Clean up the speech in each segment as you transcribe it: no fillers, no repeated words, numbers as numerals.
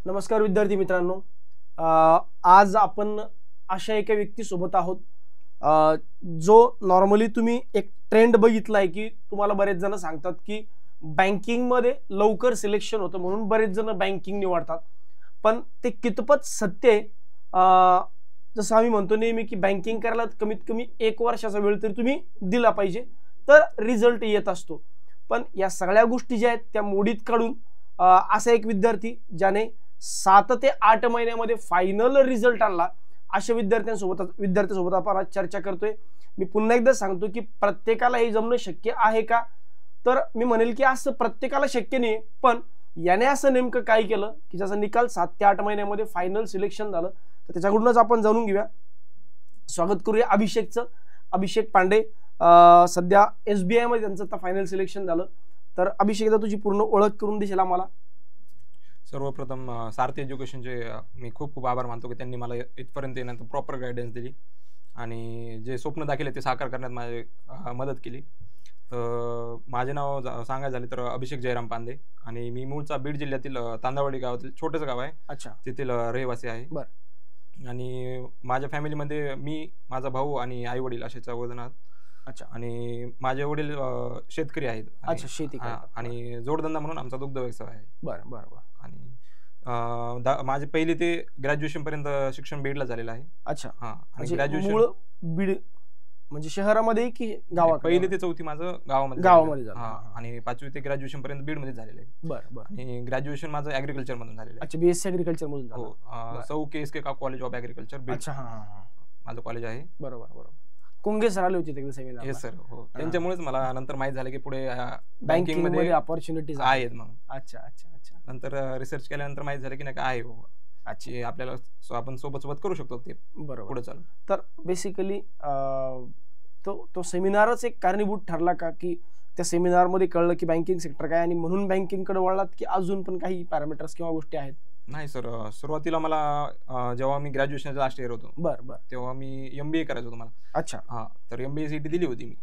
नमस्कार विद्यार्थी मित्रांनो, आज आपण अशा एका व्यक्तीसोबत आहोत जो नॉर्मली तुम्ही एक ट्रेंड बघितलाय की तुम्हाला बरेच जण सांगतात की बँकिंग मध्ये लवकर सिलेक्शन होतं म्हणून बरेच जण बँकिंग निवडतात, पण ते कितपत सत्य आहे? जसं आम्ही म्हणतो नेहमी की बँकिंग करायला कमीत कमी 1 वर्षाचा वेळ तरी तुम्ही दिला पाहिजे तर रिझल्ट येत असतो. पण या सगळ्या गोष्टी ज्या आहेत त्या मोडीत काढून असा एक विद्यार्थी ज्याने 7 ते 8 महिन्यामध्ये फायनल रिझल्ट आणला, अशा विद्यार्थ्यांसोबत आपण आज चर्चा करतोय. मी पुन्हा एकदा सांगतो की प्रत्येकाला हे जमणं शक्य आहे का? तर मी म्हणेल की असं प्रत्येकाला शक्य नाही, पण याने असं नेमकं काय केलं की ज्याचा निकाल 7 ते 8 महिन्यामध्ये फायनल सिलेक्शन झालं, तर त्याच्याकडूनच आपण जाणून घेऊया. स्वागत करूया अभिषेकचं. अभिषेक पांडे सध्या SBI मध्ये त्यांचं आता फायनल सिलेक्शन झालं. तर अभिषेक, तुझी पूर्ण ओळख करून देशील आम्हाला? सर्वप्रथम सारथी एज्युकेशनचे मी खूप खूप आभार मानतो की त्यांनी मला इथपर्यंत येण्यात प्रॉपर गायडन्स दिली आणि जे स्वप्न दाखवले ते साकार करण्यात माझी मदत केली. तर माझे नाव सांगायचं झाले तर अभिषेक जयराम पांडे आणि मी मूळचा बीड जिल्ह्यातील तांदावडी गावातील छोटंसं गाव आहे. अच्छा. तेथील रहिवासी आहे. आणि माझ्या फॅमिलीमध्ये मी, माझा भाऊ आणि आई वडील असे 14 जण आहेत. अच्छा. आणि माझे वडील शेतकरी आहेत. अच्छा, शेती आणि जोडधंदा म्हणून आमचा दुग्ध व्यवसाय आहे. बरं बरं बरं. आणि माझे पहिले ते ग्रॅज्युएशन पर्यंत शिक्षण बीडला झालेलं आहे. अच्छा. आणि ग्रॅज्युएशन बीड म्हणजे शहरामध्ये की गावात? पहिली ते 4थी माझं गावामध्ये झालं. आणि 5वी ते ग्रॅज्युएशन पर्यंत बीड मध्ये झालेलं आहे. बरं बरं. आणि ग्रॅज्युएशन माझं ऍग्रिकल्चर मधून झालेलं आहे. अच्छा, BSc ऍग्रिकल्चर मधून झालं. हो, सौ KSK college of agriculture Beed. अच्छा. माझं कॉलेज आहे. बरोबर बरोबर. कुंगे सर आले होते तिकडे सेमिनार. Yes sir. हो, त्यांच्यामुळेच मला नंतर माहित झालं की पुढे बँकिंग मध्ये अपॉर्च्युनिटीज आहेत. मग अच्छा अच्छा अच्छा. नंतर रिसर्च केल्यानंतर माहित झालं की नाही काय आहे अच्छी, आपल्याला आपण सोबत करू शकतो ते. बरोबर, पुढे चालू. तर बेसिकली तो सेमिनारच एक कारणीभूत ठरला का की त्या सेमिनार मध्ये कळलं की बँकिंग सेक्टर काय आणि म्हणून बँकिंग कडे वळलात, की अजून पण काही पॅरामीटर्स किंवा गोष्टी आहेत? नाही सर, सुरुवातीला मला जेव्हा मी ग्रॅज्युएशन लास्ट इयर होतो बरं तेव्हा मी MBA करायचं होतं मला. अच्छा. तर MBA CET दिली होती मी.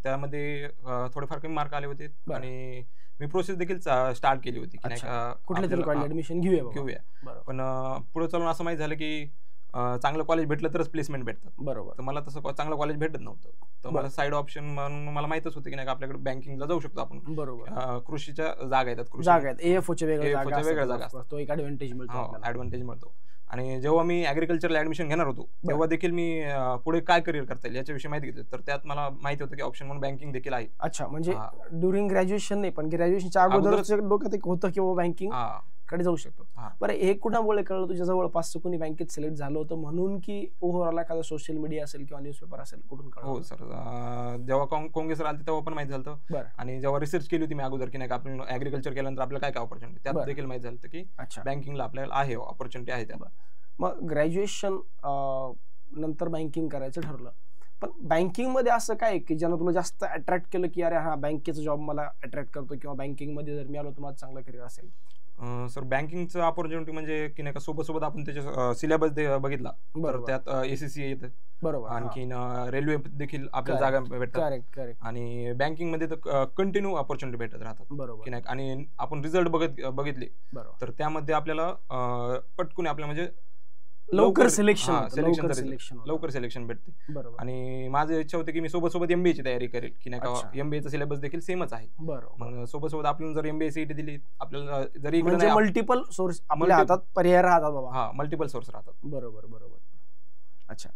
त्यामध्ये थोडेफार कमी मार्क आले होते आणि मी प्रोसेस देखील स्टार्ट केली होती की कुठल्या तरी कॉलेज ऍडमिशन घेऊया. पण पुढे चालून असं माहित झालं की चांगलं कॉलेज भेटलं तरच प्लेसमेंट भेटतात. बरोबर. तर मला तसं चांगलं कॉलेज भेटत नव्हतं. तर मला साईड ऑप्शन म्हणून मला माहितच होतं की नाही आपल्याकडे बँकिंगला जाऊ शकतो आपण. बरोबर. कृषीच्या जागा येतात. AFOच्या वेगळ्या जागा असतात. तो एक ऍडव्हान्टेज मिळतो. आणि जेव्हा मी ऍग्रिकल्चरला ऍडमिशन घेणार होतो तेव्हा देखील मी पुढे काय करिअर करता येईल याच्याविषयी माहिती घेतली. तर त्यात मला माहिती होतं की ऑप्शन म्हणून बँकिंग देखील आहे. अच्छा, म्हणजे ड्युरिंग ग्रॅज्युएशन नाही पण ग्रॅज्युएशनच्या अगोदरच डोक्यात एक होतं की बँकिंग कडे जाऊ शकतो. बरं, हे कुणामुळे कळलं तुझ्या जवळपास कोणी बँकेत सिलेक्ट झालं होतं म्हणून, की ओव्हरऑल एखादा सोशल मीडिया असेल किंवा न्यूजपेपर असेल, कुठून कळलं? हो सर, जेव्हा काँग्रेस आले तेव्हा पण माहिती झालं. आणि जेव्हा रिसर्च केली होती मी अगोदर की नाही आपण ऍग्रिकल्चर केल्यानंतर आपल्याला काय ऑपॉर्च्युनिटी, त्यात देखील माहिती झालं की बँकिंगला आपल्याला आहे ऑपॉर्च्युनिटी आहे त्या. मग ग्रॅज्युएशन नंतर बँकिंग करायचं ठरलं, पण बँकिंग मध्ये असं काय की ज्यानं तुला जास्त अट्रॅक्ट केलं की अरे हा बँकेचा जॉब मला अट्रॅक्ट करतो किंवा बँकिंग मध्ये जर मी आलो तर माझं चांगलं करिअर असेल? सर, बँकिंगचं ऑपॉर्च्युनिटी म्हणजे की नाही का सोबत आपण त्याच्या सिलेबस बघितला तर त्यात ACCA येतं. बरोबर. आणखीन रेल्वे देखील आपल्याला जागा भेटतात. आणि बँकिंग मध्ये तर कंटिन्यू ऑपॉर्च्युनिटी भेटत राहतात. बरोबर. की नाही, आणि आपण रिझल्ट बघितले तर त्यामध्ये आपल्याला पटकून आपल्या म्हणजे लवकर सिलेक्शन भेटते. आणि माझी इच्छा होती की मी सोबत MBA ची तयारी करेल की नाही का MBA चा सिलेबस देखील सेमच आहे. मग सोबत आपण जर MBA CET दिली आपल्याला जरी मल्टिपल सोर्स आपल्या हातात पर्याय राहतात बाबा. मल्टिपल सोर्स राहतात. बरोबर बरोबर. अच्छा.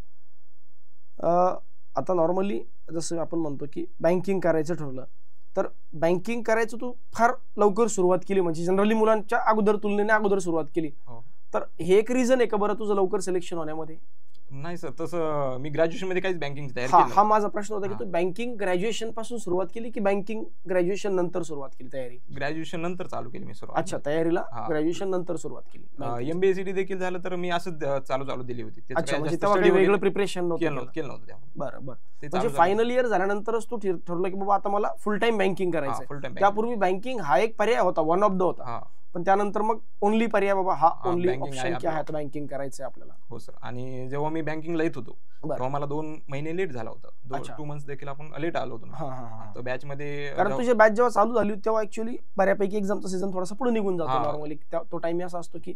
आता नॉर्मली जसं आपण म्हणतो की बँकिंग करायचं ठरलं तर बँकिंग करायचं तू फार लवकर सुरुवात केली, म्हणजे जनरली मुलांच्या तुलनेने अगोदर सुरुवात केली. तर हे एक रिझन आहे का बरं तुझं लवकर सिलेक्शन होण्यामध्ये? नाही सर, तसं मी ग्रॅज्युएशन मध्ये काहीच बँकिंगची तयारी केली. हा माझा प्रश्न होता की तू बँकिंग ग्रॅज्युएशन पासून सुरुवात केली की बँकिंग ग्रॅज्युएशन नंतर सुरुवात केली तयारी? ग्रॅज्युएशन नंतर चालू केली मी सुरुवात. अच्छा, तयारीला ग्रॅज्युएशन नंतर सुरुवात केली. MBA CET देखील झालं तर मी असंच चालू दिली होती. अच्छा, म्हणजे तेव्हा काही वेगळं प्रिपरेशन केलं नव्हतं. बरं बरं. म्हणजे फायनल इयर झाल्यानंतरच तू ठरलं की बाबा आता मला फुल टाइम बँकिंग करायचं. त्यापूर्वी बँकिंग हा एक पर्याय होता, वन ऑफ द होता, पण त्यानंतर मग ओनली पर्याय बाबा हा ओनली banking ऑप्शन आहे की आहे आपल्याला. बँकिंग करायचंय आपल्याला. हो सर. आणि जेव्हा मी बँकिंगला येत होतो बरं. तेव्हा मला 2 महिने लेट झाला होता. अच्छा. 2 मंथ्स देखील आपण लेट आलो होतो मी. हा हा हा. तर बॅचमध्ये कारण तुझी बॅच जेव्हा चालू झाली होती तेव्हा ऍक्च्युअली बऱ्यापैकी एक्झामचा सीझन थोडासा पुढे निघून जातो हा. नॉर्मली. तो टाइम असा असतो की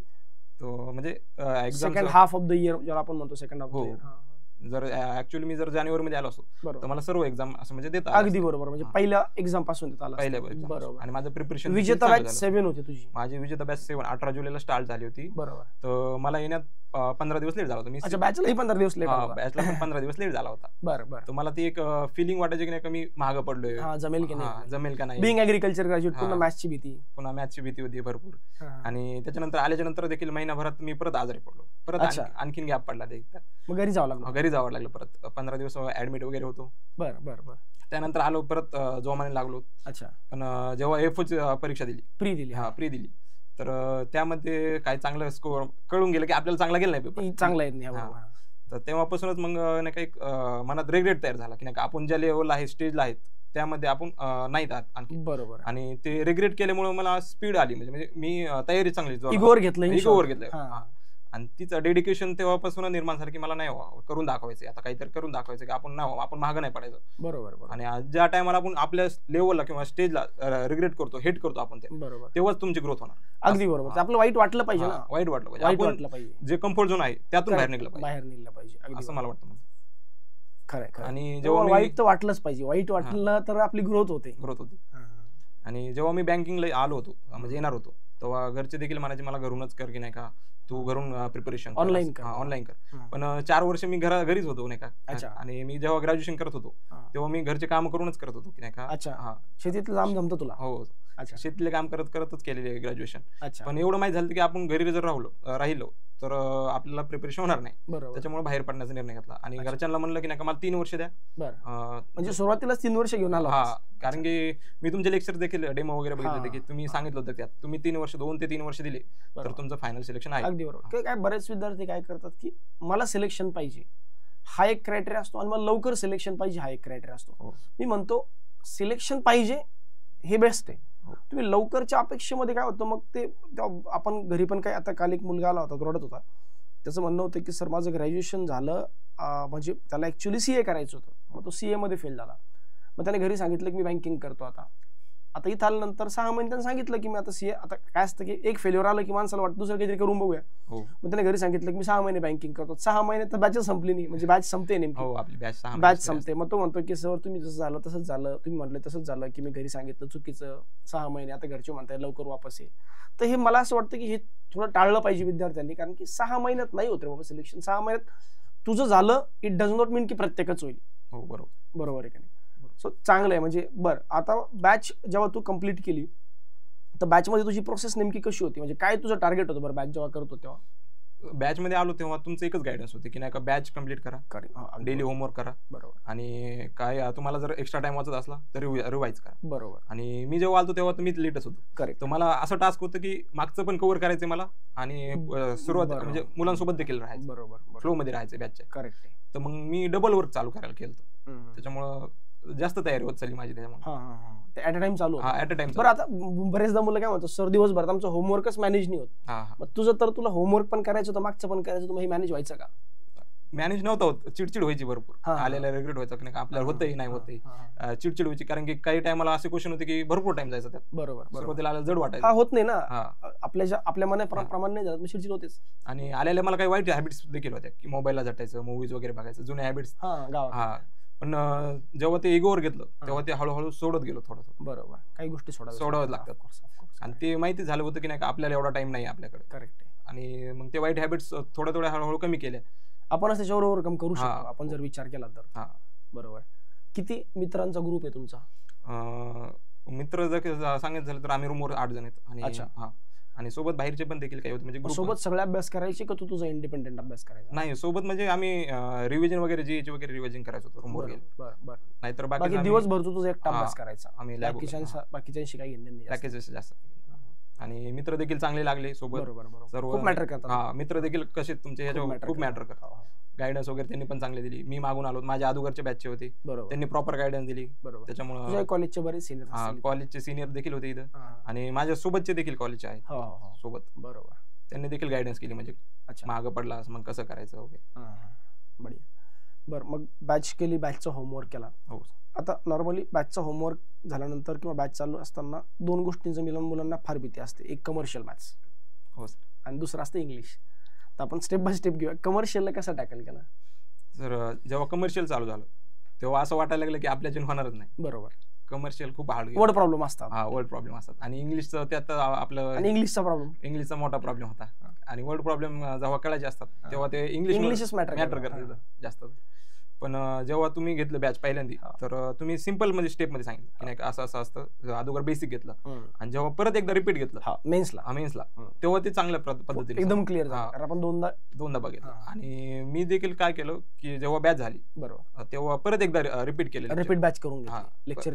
तो म्हणजे second half of the year ज्याला आपण म्हणतो सेकंड हाफ ऑफ हो. The year. जर ऍक्च्युअली मी जर जानेवारीमध्ये आलो असतो तर बरोबर. मला सर्व एक्झाम असं म्हणजे देता आलं अगदी असतं. बरोबर. म्हणजे हा. पहिल्या एक्झाम पासून देता आला पहिल्या असतं. exam पासून. बरोबर. आणि माझं प्रिपरेशन विजेता बॅच 7 होती तुझी. माझी विजेता बॅच 7 18 जुलैला स्टार्ट झाली होती. बरोबर. तर मला येण्यात 15 दिवस लेट झाला होता. मी अच्छा, बॅचलाही 15 दिवस लेट आला. बॅचला पण 15 दिवस लेट झाला होता. बरं बरं. तर मला ती एक फिलिंग वाटायची की नाही का मी महाग पडलोय. हा, जमेल की नाही. जमेल का नाही. बिंग ऍग्रिकल्चर ग्रॅज्युएट, हा. पुन्हा मॅथ्सची भीती. पुन्हा मॅथ्सची भीती होती भरपूर. हा. आणि त्याच्यानंतर आल्याच्या नंतर देखील महिनाभरात मी परत आजारी पडलो. परत अच्छा. आणखीन गॅप पडला ते. मग घरी जावं लागलं. घरी जावं लागलं परत. 15 दिवस ऍडमिट वगैरे होतो. बरं बरं बरं. त्यानंतर आलो परत जोमाने लागलो. अच्छा. पण जेव्हा एफओची परीक्षा दिली, प्री दिली. प्री दिली, तर त्यामध्ये काय चांगलं स्कोअर कळून गेलं की आपल्याला चांगला गेला नाही पेपर. चांगला येत नाही. हा. बरोबर. तर तेव्हापासूनच मग नाही का एक मनात रिग्रेट तयार झाला की नाही का आपण ज्या लेवलला आहे स्टेजला आहेत त्यामध्ये आपण नाहीत आहात आणखी. बरोबर. आणि ते रिग्रेट केल्यामुळे मला स्पीड आली. म्हणजे मी तयारी चांगली इगोवर घेतलं. इगोवर घेतलं. आणि तिचं डेडिकेशन तेव्हापासून निर्माण झालं की मला नाही करून दाखवायचं, आता काहीतरी करून दाखवायचं की आपण नाही आपण मागं नाही पडायचं. बरोबर. आणि ज्या टायमाला आपण आपल्या लेवलला किंवा स्टेजला रिग्रेट करतो, हेट करतो आपण ते, बरोबर, तेव्हाच तुमची ग्रोथ होणार. अगदी बरोबर. आपलं वाईट वाटलं पाहिजे ना. वाईट वाटलं पाहिजे. वाईट आपण वाटलं पाहिजे. जे कम्फर्ट झोन आहे त्यातून बाहेर निघलं पाहिजे. असं मला वाटतं. खरं. आणि जेव्हा वाईट तर वाटलंच पाहिजे. वाईट वाटलं तर आपली ग्रोथ होते. आणि जेव्हा मी बँकिंगला आलो होतो म्हणजे येणार होतो तेव्हा घरचे देखील म्हणायचे मला घरूनच कर की नाही का, तू घरून प्रिपरेशन ऑनलाईन कर. पण 4 वर्ष मी घरीच होतो नाही का. अच्छा. आणि मी जेव्हा ग्रॅज्युएशन करत होतो तेव्हा मी घरचे काम करूनच करत होतो की नाही का. अच्छा. शेतीतलं काम जमतं तुला. हो. अच्छा. शेतीतले काम करतच केलेले ग्रॅज्युएशन. अच्छा. पण एवढं माहित झालं की आपण घरी जर राहिलो तर आपल्याला प्रिपरेशन होणार नाही. त्याच्यामुळे बाहेर पडण्याचा निर्णय घेतला. आणि घरच्यांना म्हणलं की नाही का मला 3 वर्ष द्या. म्हणजे सुरुवातीलाच 3 वर्ष घेऊन आला. कारण की मी तुमचे लेक्चर देखील डेमो वगैरे बघितले होते की तुम्ही सांगितलं होतं त्यात तुम्ही 2 ते 3 वर्ष दिले तर तुमचं फायनल सिलेक्शन आहे. अगदी बरोबर. काय बरेच विद्यार्थी काय करतात की मला सिलेक्शन पाहिजे हा एक क्रायटेरिया असतो आणि मला लवकर सिलेक्शन पाहिजे हा एक क्रायटेरिया असतो. मी म्हणतो सिलेक्शन पाहिजे हे बेस्ट आहे. तुम्ही लवकरच्या अपेक्षेमध्ये काय होतं मग ते आपण घरी पण काय, आता काल एक मुलगा आला होता, तो रडत होता. त्याचं म्हणणं होतं की सर माझं ग्रॅज्युएशन झालं, म्हणजे त्याला ऍक्च्युली CA करायचं होतं, मग तो CA मध्ये फेल झाला. मग त्याने घरी सांगितलं की मी बँकिंग करतो. आता इथं आल्यानंतर 6 महिने त्यांनी सांगितलं की मी आता CA, आता काय असतं की एक फेल्युअर आलं की माणसाला वाटतं दुसरं काहीतरी करून बघूया. मग त्याने घरी सांगितलं की मी 6 महिने बँकिंग करतो. 6 महिने तर बॅच संपली नाही, म्हणजे बॅच संपते नेमकी, बॅच संपते. मग तो म्हणतो की सर तुम्ही जसं झालं तसंच झालं, तुम्ही म्हटलं तसंच झालं की मी घरी सांगितलं चुकीचं, 6 महिने, आता घरचे म्हणताय लवकर वापस ये. तर हे मला असं वाटतं की हे थोडं टाळलं पाहिजे विद्यार्थ्यांनी, कारण की 6 महिन्यात नाही होत रे बाबा सिलेक्शन. 6 महिन्यात तुझं झालं इट डज नॉट मीन की प्रत्येकच होईल. बरोबर आहे का नाही. सो चांगलं आहे. म्हणजे बरं, आता बॅच जेव्हा तू कम्प्लीट केली तर बॅचमध्ये तुझी प्रोसेस नेमकी कशी होती, म्हणजे काय तुझं टार्गेट होतं बरं बॅच जेव्हा करतो तेव्हा? बॅचमध्ये आलो तेव्हा तुमचं एकच गायडन्स होते की नाही का बॅच कम्प्लीट करा, डेली होमवर्क करा. बरोबर. आणि काय तुम्हाला जर एक्स्ट्रा टाइम वाचत असला तर रिवाइज करा. बरोबर. आणि मी जेव्हा आलो तेव्हा मी लेटच होतो. करेक्ट. तर मला असं टास्क होतं की मागचं पण कव्हर करायचं मला आणि सुरुवात म्हणजे मुलांसोबत देखील राहायचं. बरोबर. फ्लो मध्ये राहायचं बॅचच्या. करेक्ट. तर मग मी डबल वर्क चालू करायला केलं. त्याच्यामुळं जास्त तयारी होत चालली माझी. त्याच्यामुळे ऍट अ टाइम चालू. At a time. बरं, आता बरेचदा मुलं काय म्हणतात सर दिवसभरात आमचं होमवर्कच मॅनेज नाही होत. मग तुझं तर तुला होमवर्क पण करायचं होतं, मागचं पण करायचं होतं, मग हे मॅनेज व्हायचं का? मॅनेज नव्हतं होत. चिडचिड व्हायची भरपूर. आलेला रिग्रेट व्हायचा की आपल्याला होतही नाही होतही. चिडचिड व्हायची कारण की काही टायमाला असे क्वेश्चन होते की भरपूर टाइम जायचा त्यात. बरोबर. सुरुवातीला जड वाटायचं. होत नाही ना आपल्या मनाप्रमाणे नाही झालं, चिडचिड होतेच. आणि आलेल्या मला काही वाईट हॅबिट्स देखील होत्या की मोबाईलला झटायचं, मूवीज वगैरे बघायचं, जुने हॅबिट्स. पण जेव्हा ते इगोवर घेतलं तेव्हा ते हळूहळू सोडत गेलो थोडं. बरोबर. काही गोष्टी सोडाव्याच लागतात. आणि ते माहिती झालं होतं की नाही आपल्याला एवढा टाइम नाही आपल्याकडे. करेक्ट. आणि मग ते वाईट हॅबिट्स थोड्या हळूहळू कमी केल्या. आपण त्याच्यावर ओव्हरकम करू शकतो आपण जर विचार केला तर. बरोबर. किती मित्रांचा ग्रुप आहे तुमचा? मित्र जर सांगायचं झालं तर आम्ही रूमवर 8 जण आहेत. आणि सोबत बाहेरचे पण देखील काही होते. म्हणजे सोबत सगळे अभ्यास करायचे का तू तुझा इंडिपेंडेंट अभ्यास करायचा? नाही, सोबत म्हणजे आम्ही रिव्हिजन वगैरे जीएच वगैरे रिव्हिजन करायचो रूमवर गेलो. नाहीतर बाकी दिवसभर तू तुझा एकटा अभ्यास करायचा. आम्ही बाकीच्यांशी काही घेणं नाही जास्त. आणि मित्र देखील चांगले लागले सोबत. बरोबर बरोबर सर्व खूप मॅटर करतात. हा मित्र देखील कसे तुमचे ह्याच्यावर खूप मॅटर करतात. हो, हो. गायडन्स वगैरे त्यांनी पण चांगली दिली. मी मागून आलो, माझ्या अगोदरच्या बॅचचे होते, बरोबर त्यांनी प्रॉपर गायडन्स दिली. बरोबर तुझ्या त्याच्यामुळं कॉलेजचे बरेच सिनियर कॉलेजचे सिनियर देखील होते इथं आणि माझ्या सोबतचे देखील कॉलेजचे आहेत हो हो हो सोबत. बरोबर त्यांनी देखील गायडन्स केली, म्हणजे अच्छा मागं पडलास मग कसं करायचं वगैरे. बढिया. बरं मग बॅच केली, बॅचचा होमवर्क केला. हो आता नॉर्मली बॅचचा होमवर्क झाल्यानंतर किंवा बॅच चालू असताना दोन गोष्टींचं मिलन मुलांना फार भीती असते. एक कमर्शियल मॅथ्स हो आणि दुसरं असतं इंग्लिश. तर आपण स्टेप बाय स्टेप घेऊया. कमर्शियलला कसं टॅकल केलं? सर जेव्हा कमर्शियल चालू झालं तेव्हा असं वाटायला लागलं की आपल्याच्याने होणारच नाही. बरोबर कमर्शियल खूप हार्ड वर्ड प्रॉब्लेम असतात. हा वर्ड प्रॉब्लेम असतात आणि इंग्लिशचं त्यात आपलं आणि इंग्लिशचा प्रॉब्लेम, इंग्लिशचा मोठा प्रॉब्लेम होता. आणि वर्ड प्रॉब्लेम जेव्हा कळायचे असतात तेव्हा ते इंग्लिशच मॅटर करतात जास्त. पण जेव्हा तुम्ही घेतलं बॅच पहिल्यांदा तर तुम्ही सिंपल म्हणजे स्टेप मध्ये सांगितलं की नाही असं असं असतं, अगोदर बेसिक घेतलं आणि जेव्हा परत एकदा रिपीट घेतलं मेन्सला तेव्हा ते चांगल्या पद्धतीने एकदम क्लिअर झालं. कारण आपण दोनदा बघितलं. आणि मी देखील काय केलं की जेव्हा बॅच झाली बरोबर तेव्हा परत एकदा रिपीट केलं, रिपीट बॅच करून लेक्चर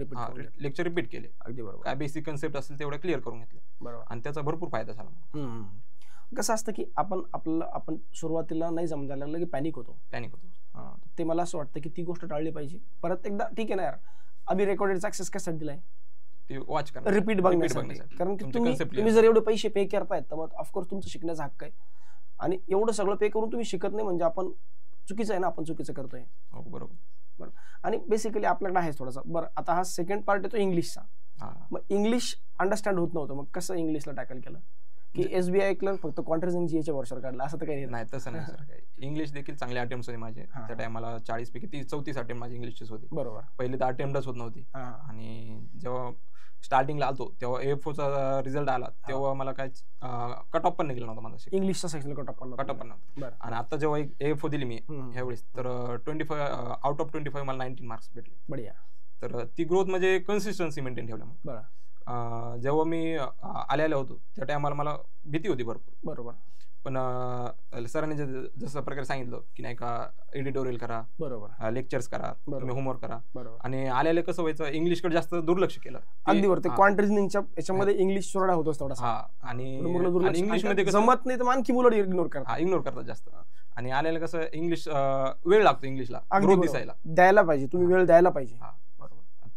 रिपीट केले. अगदी बरोबर. काय बेसिक कन्सेप्ट असेल तेवढं क्लिअर करून घेतलं बरोबर. आणि त्याचा भरपूर फायदा झाला. कसं असतं की आपण सुरुवातीला नाही जमजायला लागलं की पॅनिक होतो. ते मला असं वाटतं की ती गोष्ट टाळली पाहिजे. परत एकदा ठीक आहे ना यार, आम्ही रेकॉर्डेडचा ऍक्सेस कशासाठी दिलाय? ते वॉच करा, रिपीट बघण्यासाठी. कारण की तुम्ही जर एवढे पैसे पे करतायत तर मग ऑफकोर्स तुमचं शिकण्याचा हक्क आहे. आणि एवढं सगळं पे करून तुम्ही शिकत नाही म्हणजे आपण चुकीचं आहे ना, आपण चुकीचं करतोय. बरोबर. आणि बेसिकली आपल्याकडे आहे थोडासा. बरं आता हा सेकंड पार्ट येतो इंग्लिशचा. मग इंग्लिश अंडरस्टँड होत नव्हतं, मग कसं इंग्लिशला टॅकल केलं? की SBI क्लर्क फक्त क्वांट्रेजन जीएच्या वर्षावर काढला असं तर काही नाही? तसं नाही सर. इंग्लिश देखील चांगले अटेम्प्ट होते माझे. त्या टायमाला 40 पैकी 34 अटेम्प्ट माझे इंग्लिशचेच होते. बरोबर. पहिले तर अटेम्प्टच होत नव्हती. आणि जेव्हा स्टार्टिंगला आलतो तेव्हा AFOचा रिझल्ट आला तेव्हा मला काय कट ऑफ पण निघाला नव्हता माझा. इंग्लिशचा सेक्शन कट ऑफ पण नव्हता. आणि आता जेव्हा AFO दिली मी ह्यावेळेस तर 25 आउट ऑफ 25 मला 19 मार्क्स भेटले. बढिया. तर ती ग्रोथ म्हणजे कन्सिस्टन्सी मेंटेन ठेवल्या. जेव्हा मी आलेलो होतो त्या टायमाला मला भीती होती भरपूर. बरोबर. पण सरांनी जसं प्रकारे सांगितलं की नाही का एडिटोरियल करा, बरोबर, लेक्चर्स करा, तुम्ही होमवर्क करा. आणि आलेले कसं व्हायचं इंग्लिशकडे जास्त दुर्लक्ष केलं. अगदी बरोबर. क्वांट्रिजनिंगच्या याच्यामध्ये इंग्लिश सोडा होतोच थोडासा. आणि इंग्लिशमध्ये जमत नाही तर आणखी मुलं इग्नोर करतात जास्त. आणि आलेलं कसं इंग्लिश वेळ लागतो इंग्लिशला ग्रोथ दिसायला. द्यायला पाहिजे, तुम्ही वेळ द्यायला पाहिजे.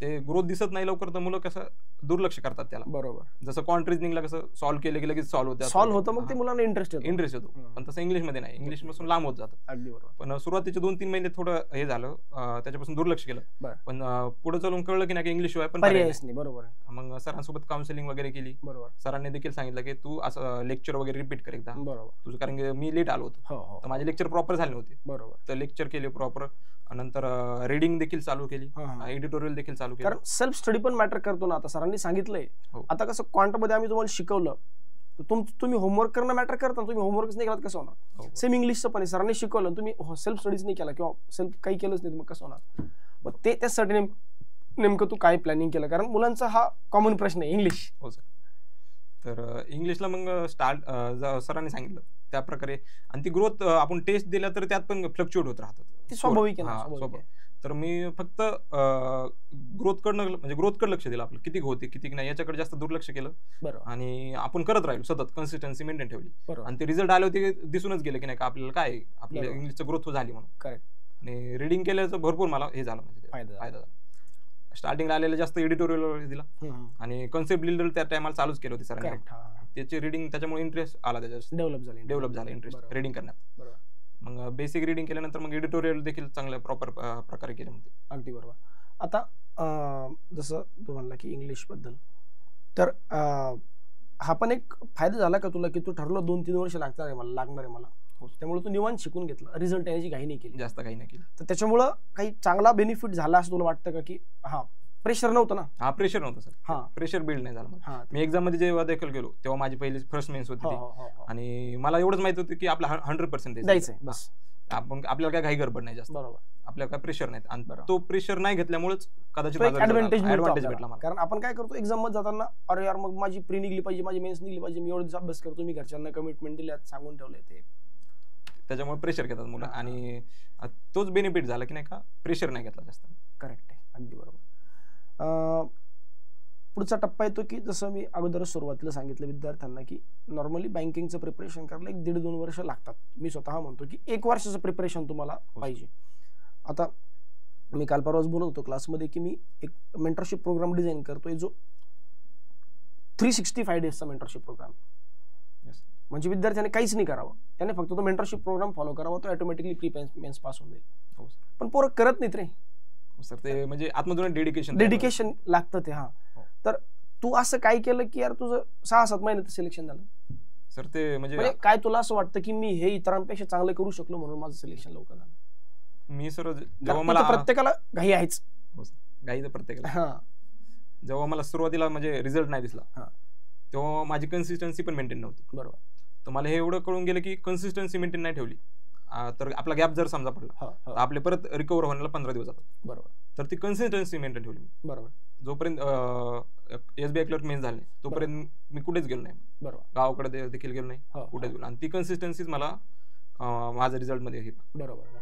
ते ग्रोथ दिसत नाही लवकर तर मुलं कसं दुर्लक्ष करतात त्याला. बरोबर. जसं क्वांट्रिजनिंगला कसं सॉल्व्ह केलं की लगेच सॉल्व्ह होतं मग ते मुलांना इंटरेस्ट येतो. पण तसं इंग्लिशमध्ये नाही, इंग्लिश पासून लांब होत जातं. अगदी बरोबर. पण सुरुवातीचे 2-3 महिने थोडं हे झालं, त्याच्यापासून दुर्लक्ष केलं. पण पुढे चालून कळलं की नाही इंग्लिश शिवाय पण पर्यायच नाही. बरोबर. मग सरांसोबत काउन्सिलिंग वगैरे केली. बरोबर. सरांनी देखील सांगितलं की तू असं लेक्चर वगैरे रिपीट कर एकदा. बरोबर. तुझं कारण की मी लेट आलो होतो तर माझे लेक्चर प्रॉपर झाले नव्हते. बरोबर. तर लेक्चर केले प्रॉपर. नंतर रीडिंग देखील चालू केली, एडिटोरियल देखील चालू केली. कारण सेल्फ स्टडी पण मॅटर करतो ना. आता सरांनी सांगितलंय. आता कसं क्वांटमध्ये आम्ही तुम्हाला शिकवलं, तुम्ही होमवर्क करणं मॅटर करता, तुम्ही होमवर्कच नाही केला कसं होणार? सेम इंग्लिशचं पण सरांनी शिकवलं, तुम्ही सेल्फ स्टडीज नाही केला किंवा सेल्फ काही केलंच नाही, मग कसं होणार? मग त्यासाठी नेमकं तू काय प्लॅनिंग केलं? कारण मुलांचा हा कॉमन प्रश्न आहे इंग्लिश. हो सर. तर इंग्लिशला मग सरांनी सांगितलं त्या प्रकारे. आणि ती ग्रोथ आपण टेस्ट दिला तर त्यात पण फ्लक्च्युएट होत राहतात. ती स्वाभाविक आहे. तर मी फक्त ग्रोथकडे लक्ष दिलं. आपलं किती होते किती नाही याच्याकडे जास्त दुर्लक्ष केलं. बरोबर. आणि आपण करत राहिलो सतत, कन्सिस्टन्सी मेंटेन ठेवली. आणि ते रिझल्ट आले होते दिसूनच गेले की नाही का आपल्याला काय आपल्या इंग्लिशचं ग्रोथ झाली म्हणून. करेक्ट. आणि रिडिंग केल्याचं भरपूर मला हे झालं, म्हणजे फायदा झाला. स्टार्टिंगला आलेलं जास्त एडिटोरियल दिला आणि कन्सेप्ट बिल्डर त्या टायमाला चालूच केलं होते सरांनी. त्याची रिडिंग त्याच्यामुळे इंटरेस्ट आला, त्याच्यात डेव्हलप झाला इंटरेस्ट रिडिंग करण्यात. मग बेसिक रिडिंग केल्यानंतर मग एडिटोरियल देखील चांगल्या प्रॉपर प्रकारे केले म्हणते. अगदी बरोबर. आता जसं तू म्हणला की इंग्लिश बद्दल, तर हा पण एक फायदा झाला का तुला की तू ठरलं 2-3 वर्ष लागणार आहे मला, त्यामुळे तू निवांत शिकून घेतलं, रिझल्ट येण्याची घाई नाही केली, जास्त काही नाही केली. तर त्याच्यामुळं काही चांगला बेनिफिट झाला असं तुला वाटतं का? की प्रेशर नव्हतं ना? प्रेशर नव्हतं सर. प्रेशर बिल्ड नाही झालं. मी एक्झाम मध्ये जेव्हा देखील गेलो तेव्हा माझी पहिली फर्स्ट मेन्स होती आणि मला एवढंच माहित होतं की आपला 100% द्यायचंय बस. आपल्याला काय घाई गडबड नाही जास्त. बरोबर. आपल्याला काय प्रेशर नाही. आणि तो प्रेशर नाही घेतल्यामुळेच कदाचित ऍडव्हान्टेज भेटला मला. कारण आपण काय करतो एक्झाम मध्ये जाताना, अरे यार मग माझी प्री निघली पाहिजे, माझी मेन्स निघली पाहिजे, मी एवढं अभ्यास करतो, मी घरच्यांना कमिटमेंट दिल्यात, सांगून ठेवलंय, ते त्याच्यामुळे प्रेशर घेतात मुलं. आणि तोच बेनिफिट झाला की नाही का प्रेशर नाही घेतला जास्त. करेक्ट आहे. अगदी बरोबर. पुढचा टप्पा येतो की जसं मी अगोदर सुरुवातीला सांगितलं विद्यार्थ्यांना की नॉर्मली बँकिंगचं प्रिपरेशन करायला 1.5-2 वर्ष लागतात. मी स्वतः म्हणतो की 1 वर्षाचं प्रिपरेशन तुम्हाला पाहिजे. आता मी काल परवाच बोलत होतो क्लासमध्ये की मी एक मेंटरशिप प्रोग्राम डिझाईन करतोय जो 365 डेजचा मेंटरशिप प्रोग्राम. म्हणजे विद्यार्थ्याने काहीच नाही करावं, त्याने फक्त तो मेंटरशिप प्रोग्राम फॉलो करावा, तो ऑटोमॅटिकली प्री मेन्स पास होऊन जाईल. पण पोरं करत नाहीत रे सर. ते म्हणजे आत्मधून डेडिकेशन लागतं ते. हा, तर तू असं काय केलं की यार तुझं 6-7 महिन्यात सिलेक्शन झालं सर? ते म्हणजे काय तुला असं वाटतं की मी हे इतरांपेक्षा चांगलं करू शकलो म्हणून माझं सिलेक्शन लवकर झालं? मी सर जेव्हा मला प्रत्येकाला घाई आहेच, घाई तर प्रत्येकाला. जेव्हा मला सुरुवातीला म्हणजे रिझल्ट नाही दिसला तेव्हा माझी कन्सिस्टन्सी पण मेंटेन नव्हती. बरोबर. तर मला हे एवढं कळून गेलं की कन्सिस्टन्सी मेंटेन नाही ठेवली तर आपला गॅप जर समजा पडला तर आपले परत रिकवर होण्याला 15 दिवस जातात. बरोबर. तर ती कन्सिस्टन्सी मेंटेन ठेवली मी. बरोबर. जोपर्यंत SBI क्लर्क मेन्स झाले तोपर्यंत मी कुठेच गेलो नाही. बरोबर. गावाकडे देखील गेलो नाही, कुठेच गेलो. आणि ती कन्सिस्टन्सीच मला माझ्या रिझल्ट मध्ये हे. बरोबर.